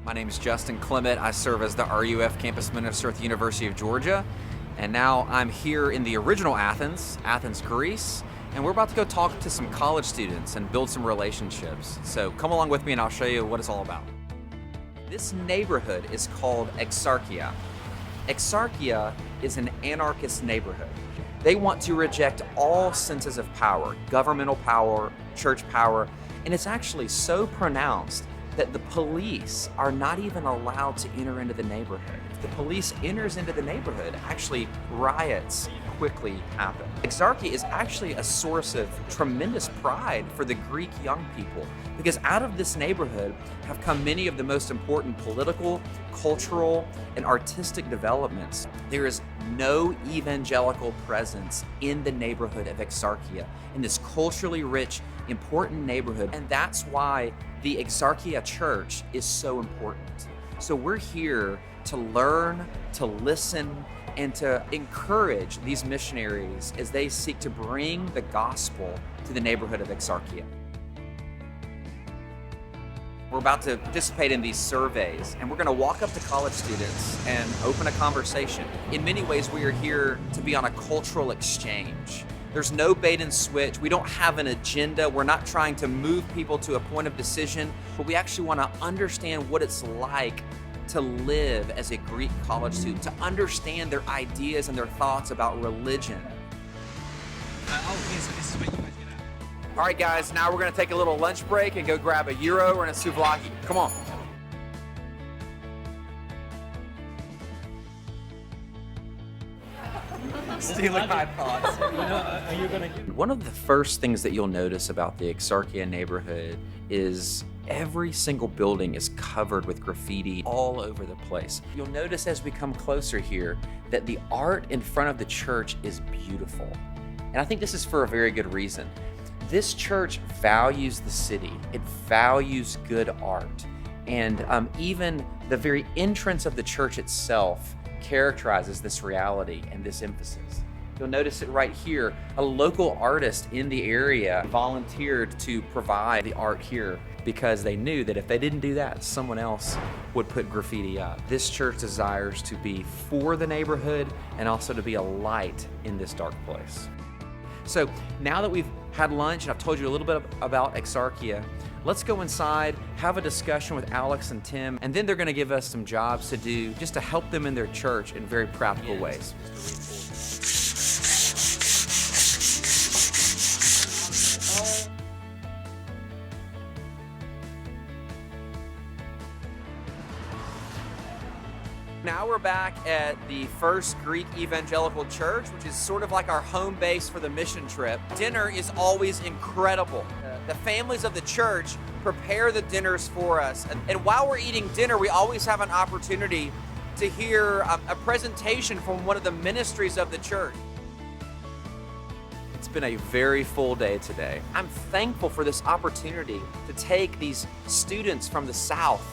My name is Justin Clement. I serve as the RUF campus minister at the University of Georgia. And now I'm here in the original Athens, Greece, and we're about to go talk to some college students and build some relationships. So come along with me and I'll show you what it's all about. This neighborhood is called Exarchia. Exarchia is an anarchist neighborhood. They want to reject all senses of power, governmental power, church power, and it's actually so pronounced that the police are not even allowed to enter into the neighborhood. If the police enters into the neighborhood, actually riots quickly happen. Exarchia is actually a source of tremendous pride for the Greek young people, because out of this neighborhood have come many of the most important political, cultural, and artistic developments. There is no evangelical presence in the neighborhood of Exarchia, in this culturally rich, important neighborhood, and that's why the Exarchia Church is so important. So we're here to learn, to listen, and to encourage these missionaries as they seek to bring the gospel to the neighborhood of Exarchia. We're about to participate in these surveys, and we're going to walk up to college students and open a conversation. In many ways, we are here to be on a cultural exchange. There's no bait and switch. We don't have an agenda. We're not trying to move people to a point of decision, but we actually want to understand what it's like to live as a Greek college student, to understand their ideas and their thoughts about religion. Okay, so this is what you guys get at. All right, guys, now we're going to take a little lunch break and go grab a gyro and a souvlaki. Come on. Stealing my thoughts. Are you gonna give? One of the first things that you'll notice about the Exarchia neighborhood is every single building is covered with graffiti all over the place. You'll notice as we come closer here that the art in front of the church is beautiful. And I think this is for a very good reason. This church values the city. It values good art. And even the very entrance of the church itself characterizes this reality and this emphasis. You'll notice it right here. A local artist in the area volunteered to provide the art here because they knew that if they didn't do that, someone else would put graffiti up. This church desires to be for the neighborhood and also to be a light in this dark place. So now that we've had lunch and I've told you a little bit about Exarchia, let's go inside, have a discussion with Alex and Tim, and then they're going to give us some jobs to do just to help them in their church in very practical ways. Now we're back at the First Greek Evangelical Church, which is sort of like our home base for the mission trip. Dinner is always incredible. The families of the church prepare the dinners for us. And while we're eating dinner, we always have an opportunity to hear a presentation from one of the ministries of the church. It's been a very full day today. I'm thankful for this opportunity to take these students from the South,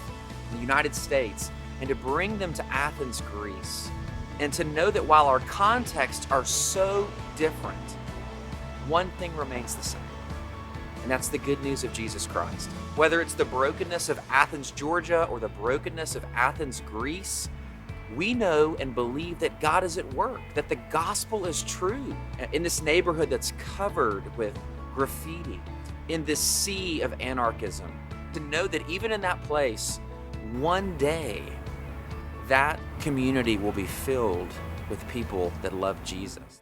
the United States, and to bring them to Athens, Greece, and to know that while our contexts are so different, one thing remains the same, and that's the good news of Jesus Christ. Whether it's the brokenness of Athens, Georgia, or the brokenness of Athens, Greece, we know and believe that God is at work, that the gospel is true in this neighborhood that's covered with graffiti, in this sea of anarchism, to know that even in that place, one day, that community will be filled with people that love Jesus.